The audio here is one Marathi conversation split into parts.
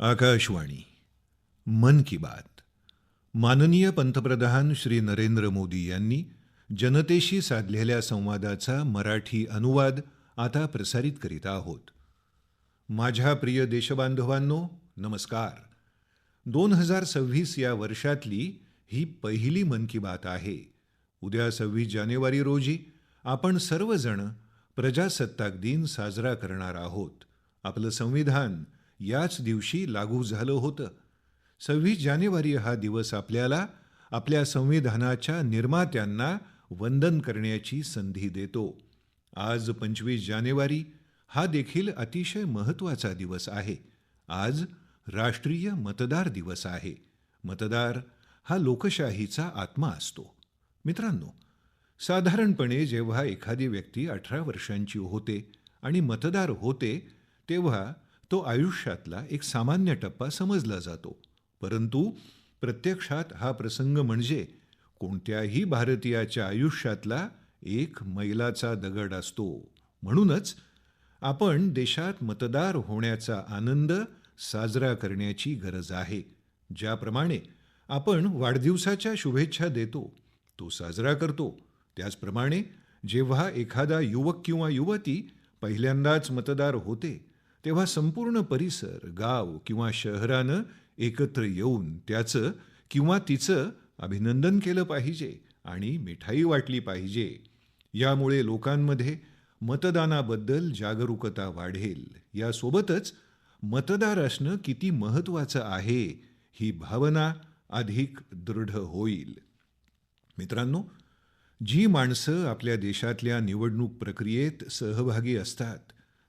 आकाशवाणी मन की बात. माननीय पंतप्रधान श्री नरेंद्र मोदी यांनी जनतेशी साधलेल्या संवादाचा मराठी अनुवाद आता प्रसारित करीत आहोत. माझ्या प्रिय देशबांधवांनो, नमस्कार. 2026 या वर्षातली ही पहिली मन की बात आहे. उद्या 26 जानेवारी रोजी आपण सर्वजण प्रजासत्ताक दिन साजरा करणार आहोत. आपलं संविधान याच दिवशी लागू झालं होतं. 26 जानेवारी हा दिवस आपल्याला आपल्या संविधानाच्या निर्मात्यांना वंदन करण्याची संधी देतो. आज 25 जानेवारी हा देखील अतिशय महत्त्वाचा दिवस आहे. आज राष्ट्रीय मतदार दिवस आहे. मतदार हा लोकशाहीचा आत्मा असतो. मित्रांनो, साधारणपणे जेव्हा एखादी व्यक्ती 18 वर्षांची होते आणि मतदार होते, तेव्हा तो आयुष्यातला एक सामान्य टप्पा समजला जातो. परंतु प्रत्यक्षात हा प्रसंग म्हणजे कोणत्याही भारतीयाच्या आयुष्यातला एक मैलाचा दगड असतो. म्हणूनच आपण देशात मतदार होण्याचा आनंद साजरा करण्याची गरज आहे. ज्याप्रमाणे आपण वाढदिवसाच्या शुभेच्छा देतो, तो साजरा करतो, त्याचप्रमाणे जेव्हा एखादा युवक किंवा युवती पहिल्यांदाच मतदार होते, तेव्हा संपूर्ण परिसर, गाव किंवा शहरानं एकत्र येऊन त्याचं किंवा तिचं अभिनंदन केलं पाहिजे आणि मिठाई वाटली पाहिजे. यामुळे लोकांमध्ये मतदानाबद्दल जागरूकता वाढेल. यासोबतच मतदार असणं किती महत्त्वाचं आहे ही भावना अधिक दृढ होईल. मित्रांनो, जी माणसं आपल्या देशातल्या निवडणूक प्रक्रियेत सहभागी असतात,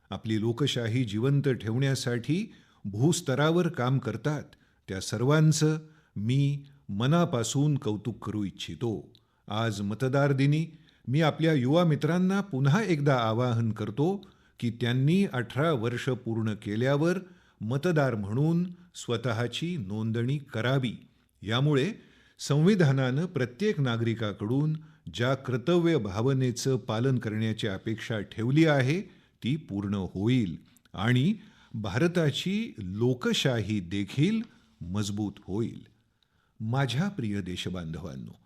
आपली लोकशाही जिवंत ठेवण्यासाठी भूस्तरावर काम करतात, त्या सर्वांचं मी मनापासून कौतुक करू इच्छितो. आज मतदार दिनी मी आपल्या युवा मित्रांना पुन्हा एकदा आवाहन करतो की त्यांनी 18 वर्ष पूर्ण केल्यावर मतदार म्हणून स्वतःची नोंदणी करावी. यामुळे संविधानानं प्रत्येक नागरिकाकडून ज्या कर्तव्य भावनेचं पालन करण्याची अपेक्षा ठेवली आहे, ती पूर्ण होईल आणि भारताची लोकशाही देखील मजबूत होईल. माझ्या प्रिय देशबांधवांनो,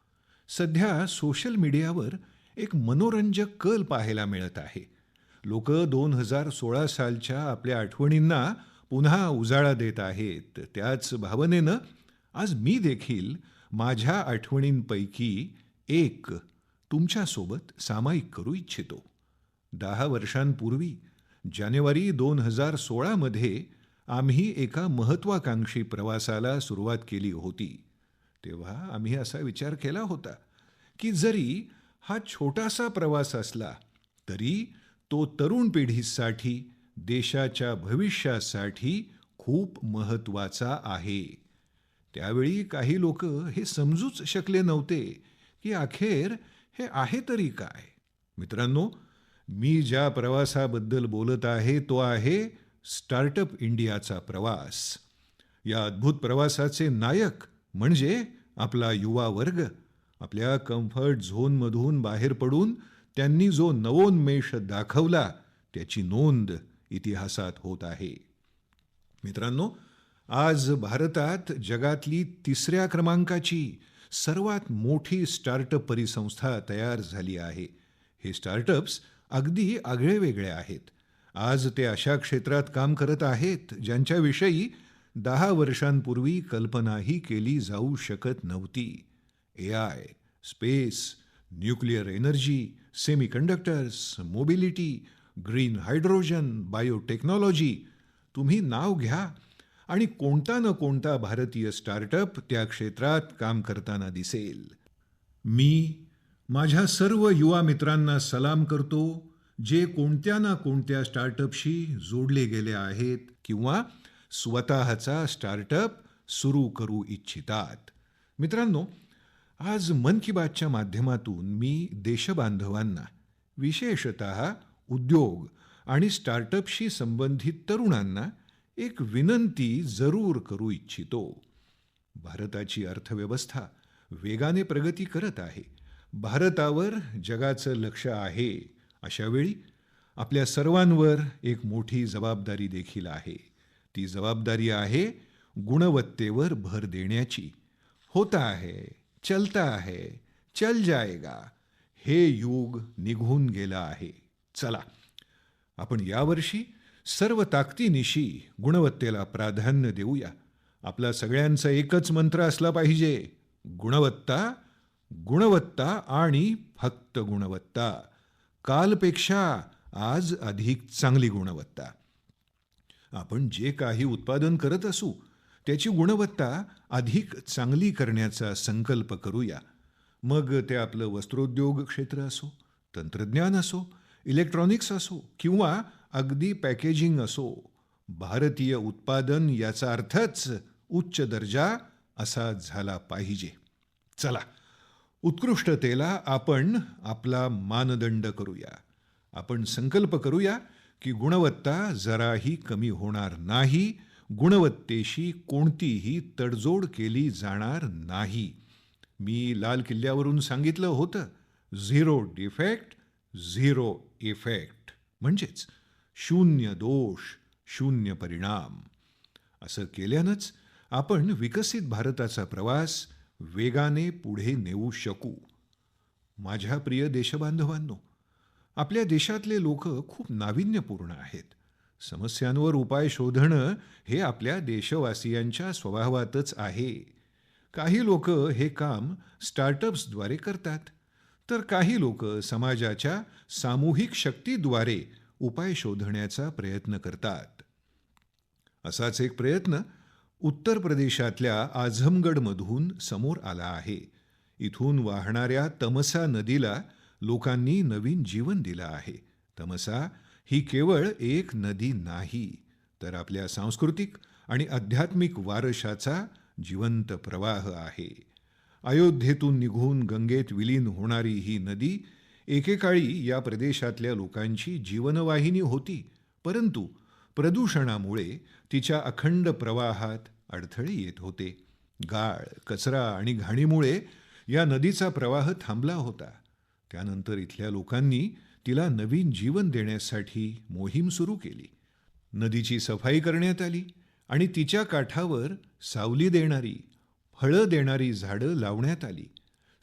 सध्या सोशल मीडियावर एक मनोरंजक कल पाहायला मिळत आहे. लोक 2016 सालच्या आपल्या आठवणींना पुन्हा उजाळा देत आहेत. त्याच भावनेनं आज मी देखील माझ्या आठवणींपैकी एक तुमच्यासोबत सामायिक करू इच्छितो. 10 वर्षांपूर्वी जानेवारी 2016 मध्ये आम्ही एका महत्त्वाकांक्षी प्रवासाला सुरुवात केली होती. तेव्हा आम्ही असा विचार केला होता की जरी हा छोटासा प्रवास असला तरी तो तरुण पिढीसाठी, देशाच्या भविष्यासाठी खूप महत्त्वाचा आहे. त्यावेळी काही लोक हे समजूच शकले नव्हते की अखेर हे आहे तरी काय. मित्रांनो, मी ज्या प्रवासाबद्दल बोलत आहे तो आहे स्टार्टअप इंडियाचा प्रवास. या अद्भुत प्रवासाचे नायक म्हणजे आपला युवा वर्ग. आपल्या कम्फर्ट झोनमधून बाहेर पडून त्यांनी जो नवोन्मेष दाखवला, त्याची नोंद इतिहासात होत आहे. मित्रांनो, आज भारतात जगातली 3ऱ्या क्रमांकाची सर्वात मोठी स्टार्टअप परिसंस्था तयार झाली आहे. हे स्टार्टअप्स अगदी आगळेवेगळे आहेत. आज ते अशा क्षेत्रात काम करत आहेत ज्यांच्याविषयी 10 वर्षांपूर्वी कल्पनाही केली जाऊ शकत नव्हती. AI, space, nuclear energy, semiconductors, mobility, green hydrogen, biotechnology, तुम्ही नाव घ्या आणि कोणता न कोणता भारतीय स्टार्टअप त्या क्षेत्रात काम करताना दिसेल. मी माझ्या सर्व युवा मित्रांना सलाम करतो जे कोणत्या ना कोणत्या स्टार्टअपशी जोडले गेले आहेत किंवा स्वतःचा स्टार्टअप सुरू करू इच्छितात. मित्रांनो, आज मन की बातच्या माध्यमातून मी देशबांधवांना, विशेषतः उद्योग आणि स्टार्टअपशी संबंधित तरुणांना एक विनंती जरूर करू इच्छितो. भारताची अर्थव्यवस्था वेगाने प्रगती करत आहे. भारतावर जगाचं लक्ष आहे. अशा वेळी आपल्या सर्वांवर एक मोठी जबाबदारी देखील आहे. ती जबाबदारी आहे गुणवत्तेवर भर देण्याची. होता है, चलता है, चल जाएगा, हे युग निघून गेलं आहे. चला, आपण यावर्षी सर्व ताकदीनिशी गुणवत्तेला प्राधान्य देऊया. आपला सगळ्यांचा एकच मंत्र असला पाहिजे: गुणवत्ता, गुणवत्ता आणि फक्त गुणवत्ता. कालपेक्षा आज अधिक चांगली गुणवत्ता. आपण जे काही उत्पादन करत असू त्याची गुणवत्ता अधिक चांगली करण्याचा संकल्प करूया. मग ते आपलं वस्त्रोद्योग क्षेत्र असो, तंत्रज्ञान असो, इलेक्ट्रॉनिक्स असो किंवा अगदी पॅकेजिंग असो, भारतीय उत्पादन याचा अर्थच उच्च दर्जा असा झाला पाहिजे. चला, उत्कृष्टतेला आपण आपला मानदंड करूया. आपण संकल्प करूया की गुणवत्ता जराही कमी होणार नाही, गुणवत्तेशी कोणतीही तडजोड केली जाणार नाही. मी लाल किल्ल्यावरून सांगितलं होतं, झिरो डिफेक्ट, झिरो इफेक्ट, म्हणजेच शून्य दोष, शून्य परिणाम. असं केल्यानंच आपण विकसित भारताचा प्रवास वेगाने पुढे नेऊ शकू. माझ्या प्रिय देशबांधवांनो, आपल्या देशातले लोक खूप नाविन्यपूर्ण आहेत. समस्यांवर उपाय शोधणं हे आपल्या देशवासियांच्या स्वभावातच आहे. काही लोक हे काम स्टार्टअप्सद्वारे करतात, तर काही लोक समाजाच्या सामूहिक शक्तीद्वारे उपाय शोधण्याचा प्रयत्न करतात. असाच एक प्रयत्न उत्तर प्रदेशातल्या आझमगडमधून समोर आला आहे. इथून वाहणाऱ्या तमसा नदीला लोकांनी नवीन जीवन दिलं आहे. तमसा ही केवळ एक नदी नाही, तर आपल्या सांस्कृतिक आणि आध्यात्मिक वारशाचा जिवंत प्रवाह आहे. अयोध्येतून निघून गंगेत विलीन होणारी ही नदी एकेकाळी या प्रदेशातल्या लोकांची जीवनवाहिनी होती, परंतु प्रदूषणामुळे तिच्या अखंड प्रवाहात अडथळे येत होते. गाळ, कचरा आणि घाणीमुळे या नदीचा प्रवाह थांबला होता. त्यानंतर इथल्या लोकांनी तिला नवीन जीवन देण्यासाठी मोहीम सुरू केली. नदीची सफाई करण्यात आली आणि तिच्या काठावर सावली देणारी, फळं देणारी झाडं लावण्यात आली.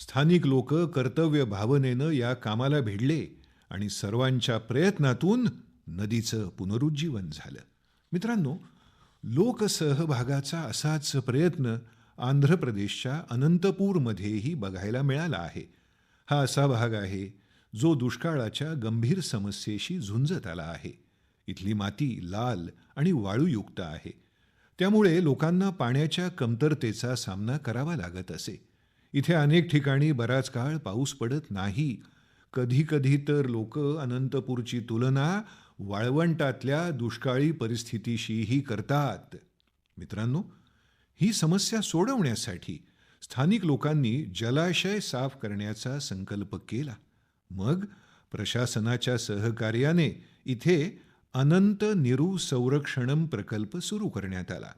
स्थानिक लोक कर्तव्य भावनेनं या कामाला भिडले आणि सर्वांच्या प्रयत्नातून नदीचं पुनरुज्जीवन झालं. मित्रांनो, लोकसहभागाचा असाच प्रयत्न आंध्र प्रदेशच्या अनंतपूरमध्येही बघायला मिळाला आहे. हा असा भाग आहे जो दुष्काळाच्या गंभीर समस्येशी झुंजत आला आहे. इथली माती लाल आणि वाळूयुक्त आहे, त्यामुळे लोकांना पाण्याच्या कमतरतेचा सामना करावा लागत असे. इथे अनेक ठिकाणी बराच काळ पाऊस पडत नाही. कधी कधी तर लोक अनंतपूरची तुलना वाळवंटातल्या दुष्काळी परिस्थितीशीही करतात. मित्रांनो, ही समस्या सोडवण्यासाठी स्थानिक लोकांनी जलाशय साफ करण्याचा संकल्प केला. मग प्रशासनाच्या सहकार्याने इथे अनंत निरू संरक्षणम प्रकल्प सुरू करण्यात आला.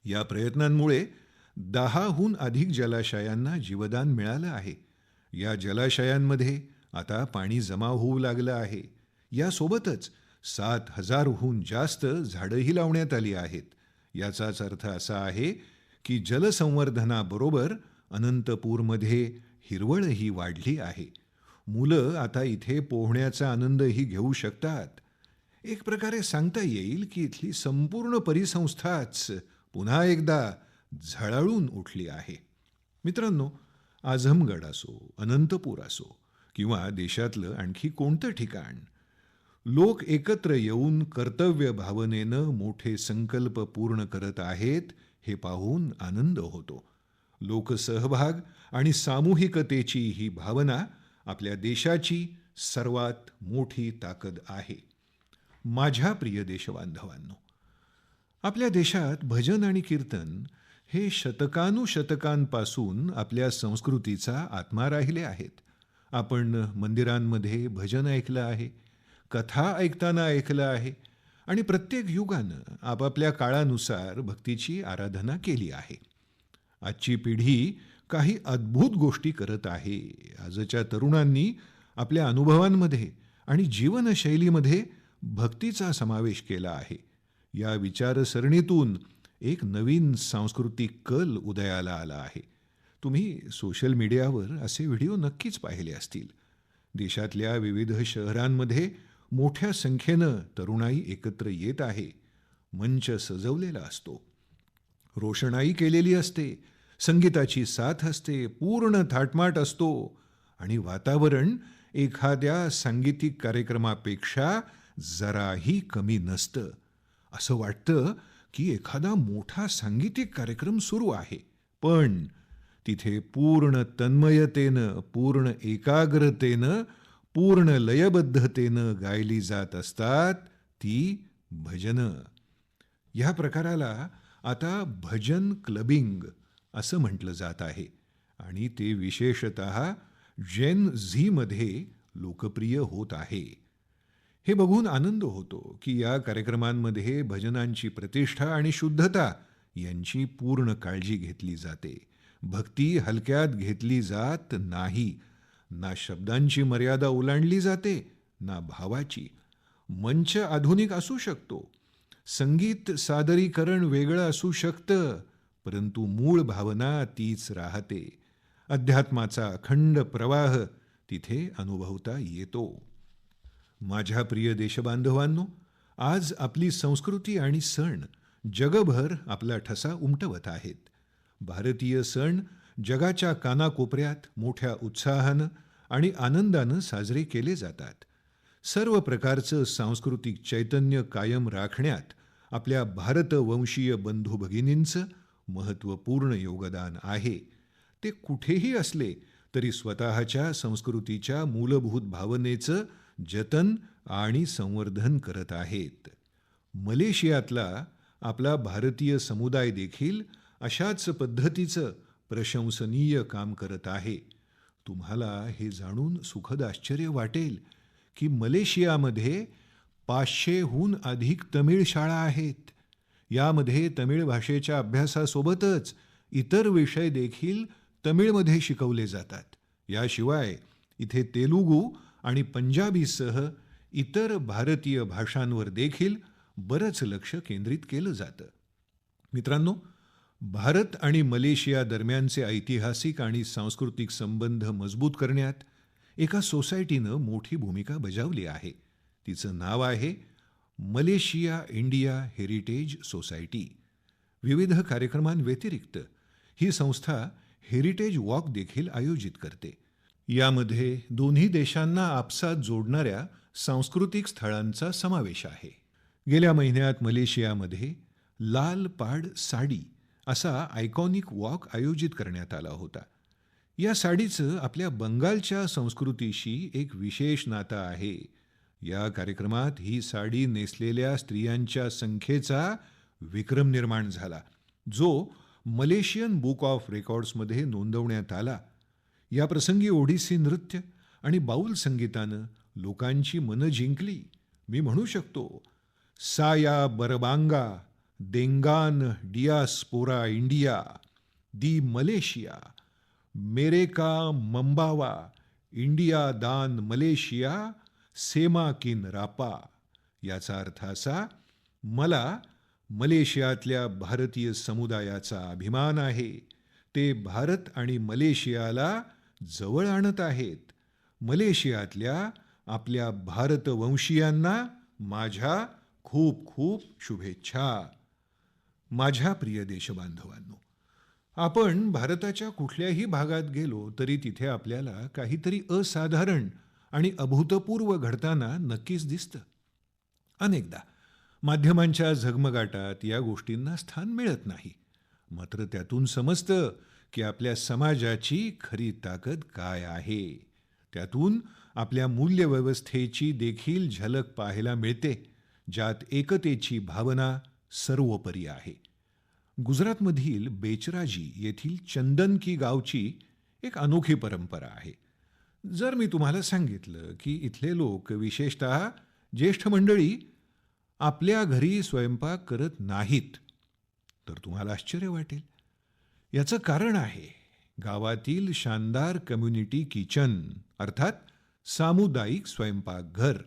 या प्रयत्नांमुळे 10हून अधिक जलाशयांना जीवदान मिळालं आहे. या जलाशयांमध्ये आता पाणी जमा होऊ लागलं आहे. यासोबतच 7,000हून जास्त झाडंही लावण्यात आली आहेत. याचाच अर्थ असा आहे की जलसंवर्धनाबरोबर अनंतपूरमध्ये हिरवळही वाढली आहे. मुलं आता इथे पोहण्याचा आनंदही घेऊ शकतात. एक प्रकारे सांगता येईल की इथली संपूर्ण परिसंस्थाच पुन्हा एकदा झळाळून उठली आहे. मित्रांनो, आझमगड असो, अनंतपूर असो किंवा देशातलं आणखी कोणतं ठिकाण, लोक एकत्र येऊन कर्तव्य भावनेनं मोठे संकल्प पूर्ण करत आहेत हे पाहून आनंद होतो. लोकसहभाग आणि सामूहिकतेची ही भावना आपल्या देशाची सर्वात मोठी ताकद आहे. माझ्या प्रिय देशबांधवांनो, आपल्या देशात भजन आणि कीर्तन हे शतकानुशतकांपासून आपल्या संस्कृतीचा आत्मा राहिले आहेत. आपण मंदिरांमध्ये भजन ऐकलं आहे, कथा ऐकताना ऐकलं आहे आणि प्रत्येक युगानं आपापल्या काळानुसार भक्तीची आराधना केली आहे. आजची पिढी काही अद्भुत गोष्टी करत आहे. आजच्या तरुणांनी आपल्या अनुभवांमध्ये आणि जीवनशैलीमध्ये भक्तीचा समावेश केला आहे. या विचारसरणीतून एक नवीन सांस्कृतिक कल उदयाला आला आहे. तुम्ही सोशल मीडियावर असे व्हिडिओ नक्कीच पाहिले असतील. देशातल्या विविध शहरांमध्ये मोठ्या संख्येनं तरुणाई एकत्र येत आहे. मंच सजवलेला असतो, रोषणाई केलेली असते, संगीताची साथ असते, पूर्ण थाटमाट असतो आणि वातावरण एखाद्या सांगीतिक कार्यक्रमापेक्षा जराही कमी नसतं. असं वाटतं की एखादा मोठा सांगीतिक कार्यक्रम सुरू आहे. पण तिथे पूर्ण तन्मयतेनं, पूर्ण एकाग्रतेनं, पूर्ण लयबद्धतेनं गायली जात असतात ती भजनं. ह्या प्रकाराला आता भजन क्लबिंग असं म्हटलं जात आहे आणि ते विशेषतः जेन झीमध्ये लोकप्रिय होत आहे. हे बघून आनंद होतो की या कार्यक्रमांमध्ये भजनांची प्रतिष्ठा आणि शुद्धता यांची पूर्ण काळजी घेतली जाते. भक्ती हलक्यात घेतली जात नाही. ना शब्दांची मर्यादा ओलांडली जाते, ना भावाची. मंच आधुनिक असू शकतो, संगीत सादरीकरण वेगळं असू शकतं, परंतु मूळ भावना तीच राहते. अध्यात्माचा अखंड प्रवाह तिथे अनुभवता येतो. माझ्या प्रिय देशबांधवांनो, आज आपली संस्कृती आणि सण जगभर आपला ठसा उमटवत आहेत. भारतीय सण जगाच्या कानाकोपऱ्यात मोठ्या उत्साहानं आणि आनंदानं साजरे केले जातात. सर्व प्रकारचं सांस्कृतिक चैतन्य कायम राखण्यात आपल्या भारतवंशीय बंधू भगिनींचं महत्त्वपूर्ण योगदान आहे. ते कुठेही असले तरी स्वतःच्या संस्कृतीच्या मूलभूत भावनेचं जतन आणि संवर्धन करत आहेत. मलेशियातला आपला भारतीय समुदाय देखील अशाच पद्धतीचं प्रशंसनीय काम करत आहे. तुम्हाला हे जाणून सुखद आश्चर्य वाटेल की मलेशियामध्ये 500हून अधिक तमिळ शाळा आहेत. यामध्ये तमिळ भाषेच्या अभ्यासासोबतच इतर विषय देखील तमिळमध्ये शिकवले जातात. याशिवाय इथे तेलुगू आणि पंजाबीसह इतर भारतीय भाषांवर देखील बरंच लक्ष केंद्रित केलं जातं. मित्रांनो, भारत आणि मलेशिया दरम्यानचे ऐतिहासिक आणि सांस्कृतिक संबंध मजबूत करण्यात एका सोसायटीनं मोठी भूमिका बजावली आहे. तिचं नाव आहे मलेशिया इंडिया हेरिटेज सोसायटी. विविध कार्यक्रमांव्यतिरिक्त ही संस्था हेरिटेज वॉक देखील आयोजित करते. यामध्ये दोन्ही देशांना आपसात जोडणाऱ्या सांस्कृतिक स्थळांचा समावेश आहे. गेल्या महिन्यात मलेशियामध्ये लाल पाड साडी असा आयकॉनिक वॉक आयोजित करण्यात आला होता. या साडीचं आपल्या बंगालच्या संस्कृतीशी एक विशेष नातं आहे. या कार्यक्रमात ही साडी नेसलेल्या स्त्रियांच्या संख्येचा विक्रम निर्माण झाला, जो मलेशियन बुक ऑफ रेकॉर्ड्समध्ये नोंदवण्यात आला. या प्रसंगी ओडिसी नृत्य आणि बाऊल संगीतानं लोकांची मनं जिंकली. मी म्हणू शकतो, साया बरबांगा देंगान डियास्पोरा इंडिया दी मलेशिया मेरेका मंबावा इंडिया दान मलेशिया सेमा किन रापा. याचा अर्थ असा, मला मलेशियातल्या भारतीय समुदायाचा अभिमान आहे. ते भारत आणि मलेशियाला जवळ आणत आहेत. मलेशियातल्या आपल्या भारतवंशीयांना माझ्या खूप खूप शुभेच्छा. माझ्या प्रिय देशबांधवांनो, आपण भारताच्या कुठल्याही भागात गेलो तरी तिथे आपल्याला काहीतरी असाधारण आणि अभूतपूर्व घडताना नक्कीच दिसतं. अनेकदा माध्यमांच्या झगमगाटात या गोष्टींना स्थान मिळत नाही. मात्र त्यातून समजतं की आपल्या समाजाची खरी ताकद काय आहे. त्यातून आपल्या मूल्यव्यवस्थेची देखील झलक पाहायला मिळते, ज्यात एकतेची भावना सर्वोपरी आहे. गुजरातमधील बेचराजी येथील चंदन की गावची एक अनोखी परंपरा आहे. जर मी तुम्हाला सांगितलं की इथले लोक, विशेषतः ज्येष्ठ मंडळी, आपल्या घरी स्वयंपाक करत नाहीत, तर तुम्हाला आश्चर्य वाटेल. याचं कारण आहे गावातील शानदार कम्युनिटी किचन, अर्थात सामुदायिक स्वयंपाकघर.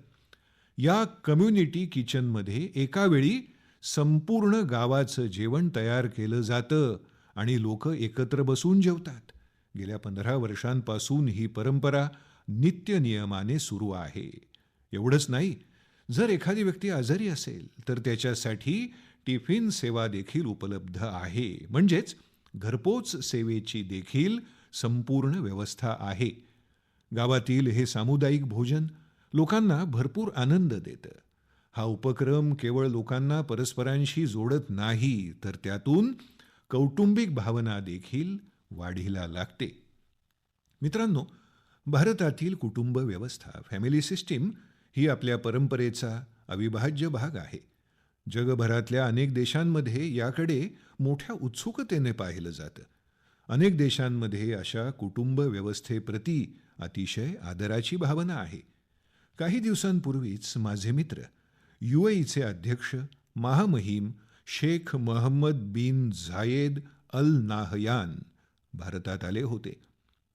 या कम्युनिटी किचनमध्ये एका वेळी संपूर्ण गावाचं जेवण तयार केलं जातं आणि लोक एकत्र बसून जेवतात. गेल्या 15 वर्षांपासून ही परंपरा नित्यनियमाने सुरू आहे. एवढंच नाही, जर एखादी व्यक्ती आजारी असेल तर त्याच्यासाठी टिफिन सेवा देखील उपलब्ध आहे. म्हणजेच घरपोच सेवेची देखील संपूर्ण व्यवस्था आहे. गावातील हे सामुदायिक भोजन लोकांना भरपूर आनंद देतं. हा उपक्रम केवळ लोकांना परस्परांशी जोडत नाही, तर त्यातून कौटुंबिक भावना देखील वाढीला लागते. मित्रांनो, भारतातील कुटुंब व्यवस्था फॅमिली सिस्टीम ही आपल्या परंपरेचा अविभाज्य भाग आहे. जगभरातल्या अनेक देशांमध्ये याकडे मोठ्या उत्सुकतेने पाहिलं जातं. अनेक देशांमध्ये अशा कुटुंब व्यवस्थेप्रती अतिशय आदराची भावना आहे. काही दिवसांपूर्वीच माझे मित्र यूएईचे अध्यक्ष महामहिम शेख मोहम्मद बिन झायेद अल नाहयान भारतात आले होते.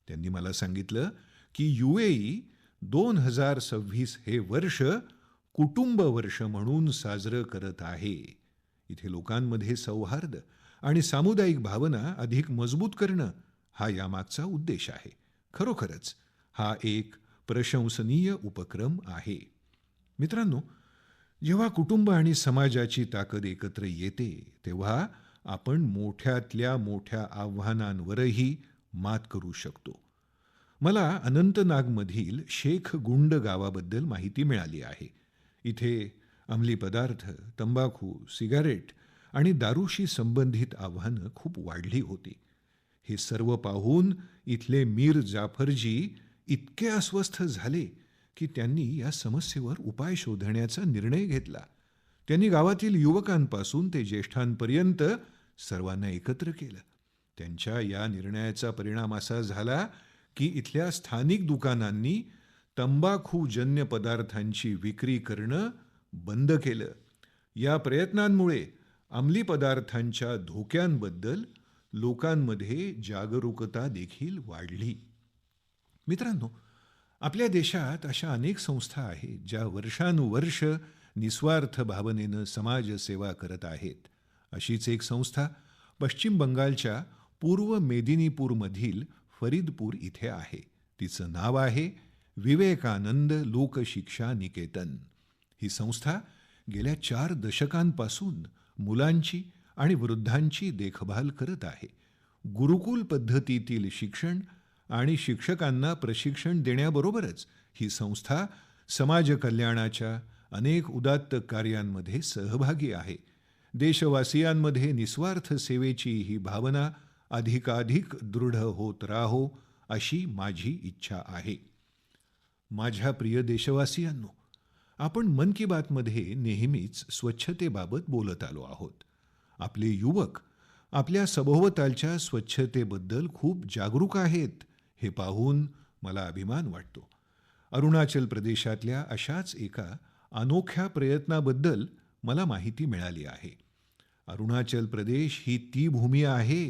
त्यांनी मला सांगितलं की यूएई 2026 हे वर्ष कुटुंब वर्ष म्हणून साजरं करत आहे. इथे लोकांमध्ये सौहार्द आणि सामुदायिक भावना अधिक मजबूत करणं हा यामागचा उद्देश आहे. खरोखरच हा एक प्रशंसनीय उपक्रम आहे. मित्रांनो, जेव्हा कुटुंब आणि समाजाची ताकद एकत्र येते तेव्हा आपण मोठ्यातल्या मोठ्या आव्हानांवरही मात करू शकतो. मला अनंतनागमधील शेख गुंड गावाबद्दल माहिती मिळाली आहे. इथे अंमली पदार्थ, तंबाखू, सिगारेट आणि दारूशी संबंधित आव्हानं खूप वाढली होती. हे सर्व पाहून इथले मीर जाफरजी इतके अस्वस्थ झाले की त्यांनी या समस्येवर उपाय शोधण्याचा निर्णय घेतला. त्यांनी गावातील युवकांपासून ते ज्येष्ठांपर्यंत सर्वांना एकत्र केलं. त्यांच्या या निर्णयाचा परिणाम असा झाला की इथल्या स्थानिक दुकानांनी तंबाखूजन्य पदार्थांची विक्री करणं बंद केलं. या प्रयत्नांमुळे अंमली पदार्थांच्या धोक्यांबद्दल लोकांमध्ये जागरूकता देखील वाढली. मित्रांनो, आपल्या देशात अशा अनेक संस्था आहेत ज्या वर्षानुवर्ष निस्वार्थ भावनेनं समाजसेवा करत आहेत. अशीच एक संस्था पश्चिम बंगालच्या पूर्व मेदिनीपूरमधील फरीदपूर इथे आहे. तिचं नाव आहे विवेकानंद लोकशिक्षा निकेतन. ही संस्था गेल्या 4 दशकांपासून मुलांची आणि वृद्धांची देखभाल करत आहे. गुरुकुल पद्धतीतील शिक्षण आणि शिक्षकांना प्रशिक्षण देण्याबरोबरच ही संस्था समाज कल्याणाच्या अनेक उदात्त कार्यांमध्ये सहभागी आहे. देशवासियांमध्ये निस्वार्थ सेवेची ही भावना अधिकाधिक दृढ होत राहो अशी माझी इच्छा आहे. माझ्या प्रिय देशवासियांनो, आपण मन की बातमध्ये नेहमीच स्वच्छतेबाबत बोलत आलो आहोत. आपले युवक आपल्या सभोवतालच्या स्वच्छतेबद्दल खूप जागरूक आहेत हे पाहून मला अभिमान वाटतो. अरुणाचल प्रदेशातल्या अशाच एका अनोख्या प्रयत्नाबद्दल मला माहिती मिळाली आहे. अरुणाचल प्रदेश ही ती भूमी आहे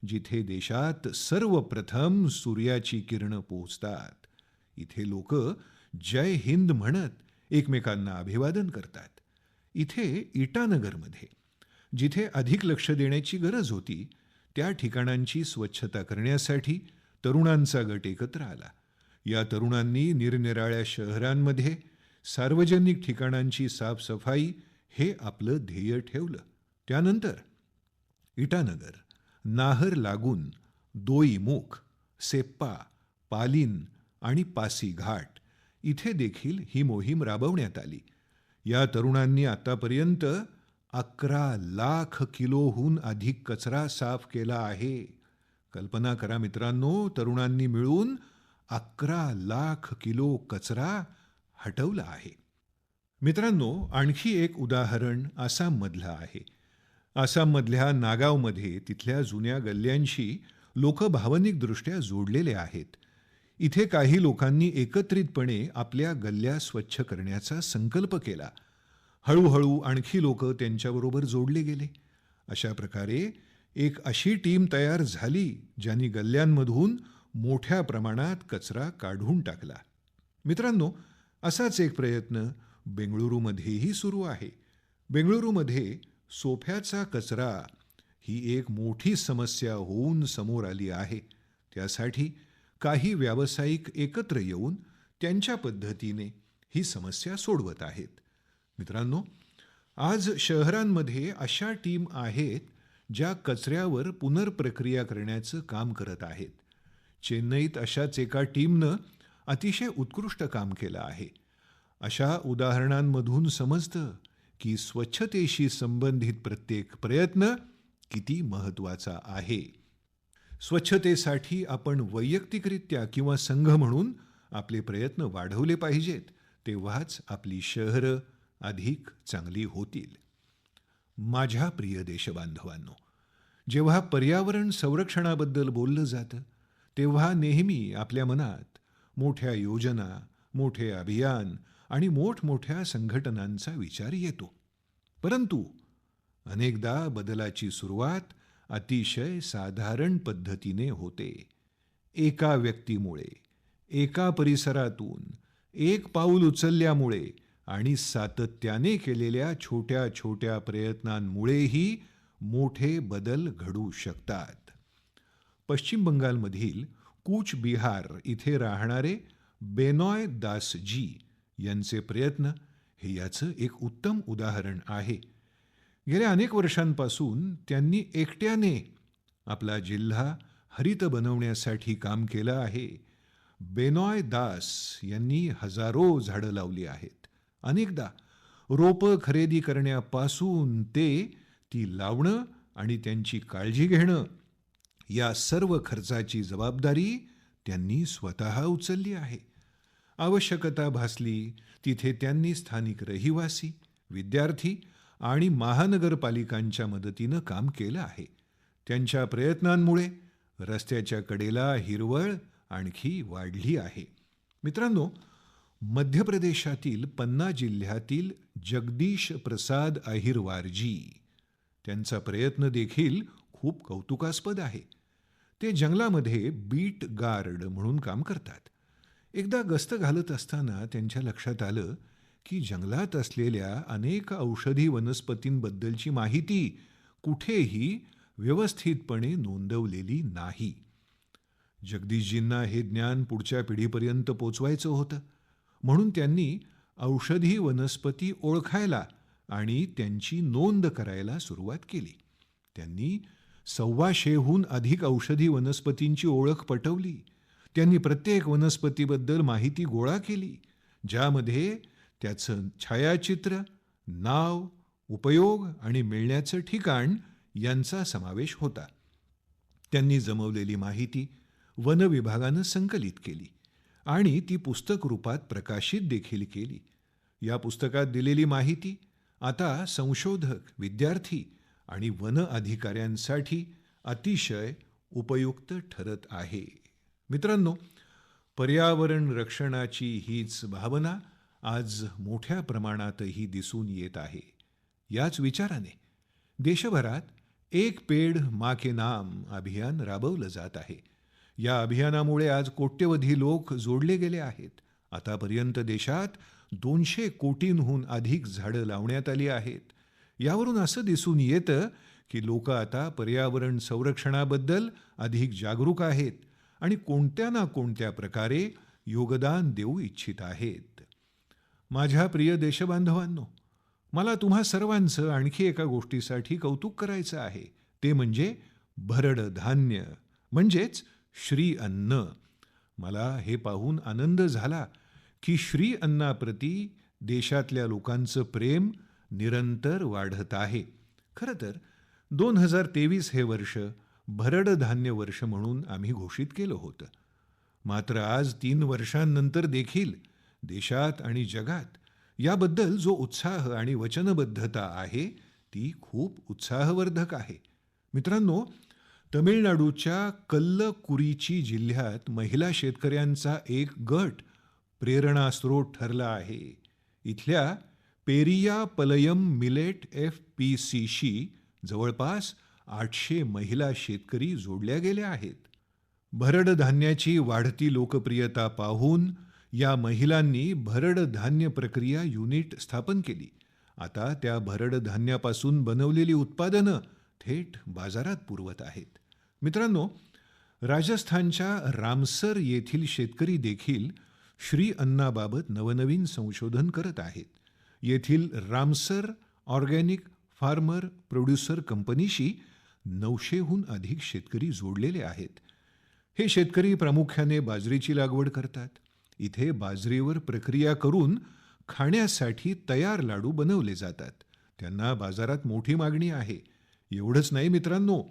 जिथे देशात सर्वप्रथम सूर्याची किरणं पोहोचतात. इथे लोक जय हिंद म्हणत एकमेकांना अभिवादन करतात. इथे इटानगरमध्ये जिथे अधिक लक्ष देण्याची गरज होती त्या ठिकाणांची स्वच्छता करण्यासाठी तरुणांचा गट एकत्र आला. या तरुणांनी निरनिराळ्या शहरांमध्ये सार्वजनिक ठिकाणांची साफसफाई हे आपलं ध्येय ठेवलं. त्यानंतर इटानगर, नाहर लागून, दोईमुख, सेप्पा, पालिन आणि पासीघाट इथे देखील ही मोहीम राबवण्यात आली. या तरुणांनी आतापर्यंत 11 लाख किलोहून अधिक कचरा साफ केला आहे. कल्पना करा मित्रांनो, तरुणांनी मिळून 11 लाख किलो कचरा हटवला आहे. मित्रांनो, आणखी एक उदाहरण आसाममधलं आहे. आसाममधल्या नागावमध्ये तिथल्या जुन्या गल्ल्यांशी लोक भावनिकदृष्ट्या जोडलेले आहेत. इथे काही लोकांनी एकत्रितपणे आपल्या गल्ल्या स्वच्छ करण्याचा संकल्प केला. हळूहळू आणखी लोक त्यांच्याबरोबर जोडले गेले. अशा प्रकारे एक अशी टीम तयार झाली ज्यांनी गल्ल्यांमधून मोठ्या प्रमाणात कचरा काढून टाकला. मित्रांनो, असाच एक प्रयत्न बेंगळुरूमध्येही सुरू आहे. बेंगळुरूमध्ये सोफ्याचा कचरा ही एक मोठी समस्या होऊन समोर आली आहे. त्यासाठी काही व्यावसायिक एकत्र येऊन त्यांच्या पद्धतीने ही समस्या सोडवत आहेत. मित्रांनो, आज शहरांमध्ये अशा टीम आहेत ज्या कचऱ्यावर पुनर्प्रक्रिया करण्याचं काम करत आहेत. चेन्नईत अशाच एका टीमनं अतिशय उत्कृष्ट काम केलं आहे. अशा उदाहरणांमधून समजतं की स्वच्छतेशी संबंधित प्रत्येक प्रयत्न किती महत्त्वाचा आहे. स्वच्छतेसाठी आपण वैयक्तिकरित्या किंवा संघ म्हणून आपले प्रयत्न वाढवले पाहिजेत, तेव्हाच आपली शहरं अधिक चांगली होतील. माझ्या प्रिय देशबांधवांनो, जेव्हा पर्यावरण संरक्षणाबद्दल बोललं जातं तेव्हा नेहमी आपल्या मनात मोठ्या योजना, मोठे अभियान आणि मोठमोठ्या संघटनांचा विचार येतो. परंतु अनेकदा बदलाची सुरुवात अतिशय साधारण पद्धतीने होते. एका व्यक्तीमुळे, एका परिसरातून एक पाऊल उचलल्यामुळे आणि सातत्याने केलेल्या छोट्या छोट्या प्रयत्नांमुळेही मोठे बदल घडू शकतात. पश्चिम बंगालमधील कूच बिहार इथे राहणारे बेनॉय दासजी यांचे प्रयत्न हे याचं एक उत्तम उदाहरण आहे. गेल्या अनेक वर्षांपासून त्यांनी एकट्याने आपला जिल्हा हरित बनवण्यासाठी काम केलं आहे. बेनॉय दास यांनी हजारो झाडं लावली आहेत. अनेकदा रोपं खरेदी करण्यापासून ते ती लावणं आणि त्यांची काळजी घेणं या सर्व खर्चाची जबाबदारी त्यांनी स्वतः उचलली आहे. आवश्यकता भासली तिथे त्यांनी स्थानिक रहिवासी, विद्यार्थी आणि महानगरपालिकांच्या मदतीनं काम केलं आहे. त्यांच्या प्रयत्नांमुळे रस्त्याच्या कडेला हिरवळ आणखी वाढली आहे. मित्रांनो, मध्य प्रदेशातील पन्ना जिल्ह्यातील जगदीश प्रसाद अहिरवारजी त्यांचा प्रयत्न देखील खूप कौतुकास्पद आहे. ते जंगलामध्ये बीट गार्ड म्हणून काम करतात. एकदा गस्त घालत असताना त्यांच्या लक्षात आलं की जंगलात असलेल्या अनेक औषधी वनस्पतींबद्दलची माहिती कुठेही व्यवस्थितपणे नोंदवलेली नाही. जगदीशजींना हे ज्ञान पुढच्या पिढीपर्यंत पोचवायचं होतं, म्हणून त्यांनी औषधी वनस्पती ओळखायला आणि त्यांची नोंद करायला सुरुवात केली. त्यांनी 125हून अधिक औषधी वनस्पतींची ओळख पटवली. त्यांनी प्रत्येक वनस्पतीबद्दल माहिती गोळा केली, ज्यामध्ये त्याचं छायाचित्र, नाव, उपयोग आणि मिळण्याचं ठिकाण यांचा समावेश होता. त्यांनी जमवलेली माहिती वन विभागानं संकलित केली आणि ती पुस्तक रूपात प्रकाशित देखील केली. या पुस्तकात दिलेली माहिती आता संशोधक, विद्यार्थी आणि वन अधिकाऱ्यांसाठी अतिशय उपयुक्त ठरत आहे. मित्रांनो, पर्यावरण रक्षणाची हीच भावना आज मोठ्या प्रमाणातही दिसून येत आहे. याच विचाराने देशभरात एक पेड़ माँ के नाम अभियान राबवलं जात आहे. या अभियानामुळे आज कोट्यवधी लोक जोडले गेले आहेत. आतापर्यंत देशात 200 कोटींहून अधिक झाडं लावण्यात आली आहेत. यावरून असं दिसून येतं की लोक आता पर्यावरण संरक्षणाबद्दल अधिक जागरूक आहेत आणि कोणत्या ना कोणत्या प्रकारे योगदान देऊ इच्छित आहेत. माझ्या प्रिय देशबांधवांनो, मला तुम्हा सर्वांचं आणखी एका गोष्टीसाठी कौतुक करायचं आहे. ते म्हणजे भरड धान्य म्हणजेच श्री अन्न. मला हे पाहून आनंद झाला की श्री अन्नाप्रती देशातल्या लोकांचं प्रेम निरंतर वाढत आहे. खरं तर 2023 हे वर्ष भरड धान्य वर्ष म्हणून आम्ही घोषित केलं होतं. मात्र आज 3 वर्षांनंतर देखील देशात आणि जगात याबद्दल जो उत्साह आणि वचनबद्धता आहे ती खूप उत्साहवर्धक आहे. मित्रांनो, तमिळनाडूच्या कल्लकुरीची जिल्ह्यात महिला शेतकऱ्यांचा एक गट प्रेरणास्रोत ठरला आहे. इथल्या पेरिया पलयम मिलेट FPCशी जवळपास 800 महिला शेतकरी जोडल्या गेल्या आहेत. भरड धान्याची वाढती लोकप्रियता पाहून या महिलांनी भरड धान्य प्रक्रिया युनिट स्थापन केली आता त्या भरड धान्यापासून बनवलेली उत्पादनं थेट बाजारात पुरवत आहेत. मित्रांनो, राजस्थानच्या रामसर येथील शेतकरी देखील श्री अन्नाबाबत नवनवीन संशोधन करत आहेत. येथील रामसर ऑर्गॅनिक फार्मर प्रोड्युसर कंपनीशी 900हून अधिक शेतकरी जोडलेले आहेत. हे शेतकरी प्रामुख्याने बाजरीची लागवड करतात. इथे बाजरीवर प्रक्रिया करून खाण्यासाठी तयार लाडू बनवले जातात. त्यांना बाजारात मोठी मागणी आहे. एवढंच नाही मित्रांनो,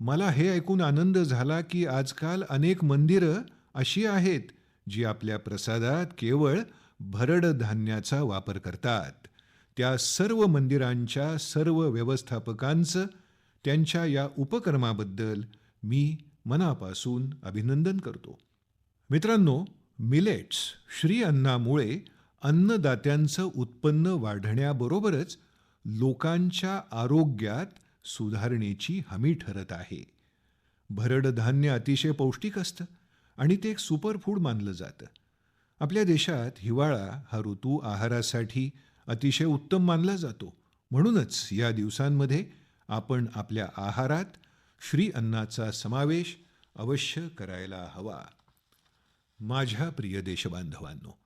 मला हे ऐकून आनंद झाला की आजकाल अनेक मंदिरं अशी आहेत जी आपल्या प्रसादात केवळ भरड धान्याचा वापर करतात. त्या सर्व मंदिरांच्या सर्व व्यवस्थापकांचं त्यांच्या या उपक्रमाबद्दल मी मनापासून अभिनंदन करतो. मित्रांनो, मिलेट्स श्री अन्नामुळे अन्नदात्यांचं उत्पन्न वाढण्याबरोबरच लोकांच्या आरोग्यात सुधारणेची हमी ठरत आहे. भरड धान्य अतिशय पौष्टिक असतं आणि ते एक सुपरफूड मानलं जातं. आपल्या देशात हिवाळा हा ऋतू आहारासाठी अतिशय उत्तम मानला जातो. म्हणूनच या दिवसांमध्ये आपण आपल्या आहारात श्री अन्नाचा समावेश अवश्य करायला हवा. माझ्या प्रिय देशबांधवांनो,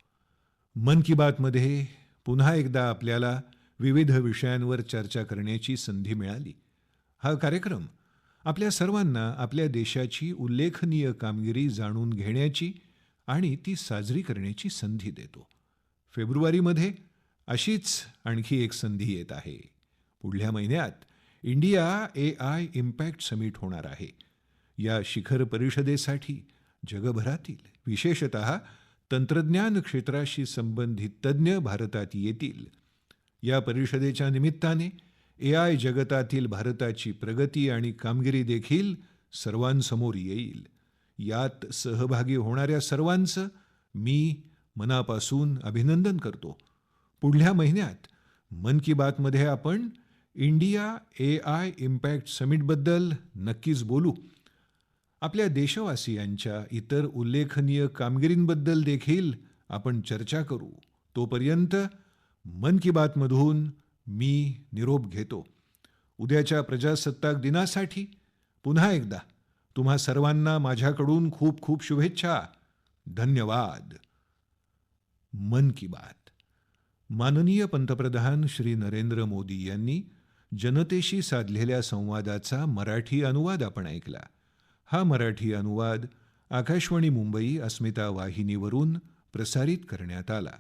मन की बातमध्ये पुन्हा एकदा आपल्याला विविध विषयांवर चर्चा करण्याची संधी मिळाली. हा कार्यक्रम आपल्या सर्वांना आपल्या देशाची उल्लेखनीय कामगिरी जाणून घेण्याची आणि ती साजरी करण्याची संधी देतो. फेब्रुवारीमध्ये अशीच आणखी एक संधी येत आहे. पुढल्या महिन्यात इंडिया एआय इम्पॅक्ट समिट होणार आहे. या शिखर परिषदेसाठी जगभरातील विशेषतः तंत्रज्ञान क्षेत्राशी संबंधित तज्ज्ञ भारतात येतील. या परिषदेच्या निमित्ताने एआय जगतातील भारताची प्रगती आणि कामगिरी देखील सर्वांसमोर येईल. यात सहभागी होणाऱ्या सर्वांचं मी मनापासून अभिनंदन करतो. पुढल्या महिन्यात मन की बातमध्ये आपण इंडिया एआय इम्पॅक्ट समिटबद्दल नक्कीच बोलू. आपल्या देशवासियांच्या इतर उल्लेखनीय कामगिरींबद्दल देखील आपण चर्चा करू. तोपर्यंत मन की बातमधून मी निरोप घेतो. उद्याच्या प्रजासत्ताक दिनासाठी पुन्हा एकदा तुम्हा सर्वांना माझ्याकडून खूप खूप शुभेच्छा. धन्यवाद. मन की बात माननीय पंतप्रधान श्री नरेंद्र मोदी यांनी जनतेशी साधलेल्या संवादाचा मराठी अनुवाद आपण ऐकला. हा मराठी अनुवाद आकाशवाणी मुंबई अस्मिता वाहिनीवरून प्रसारित करण्यात आला.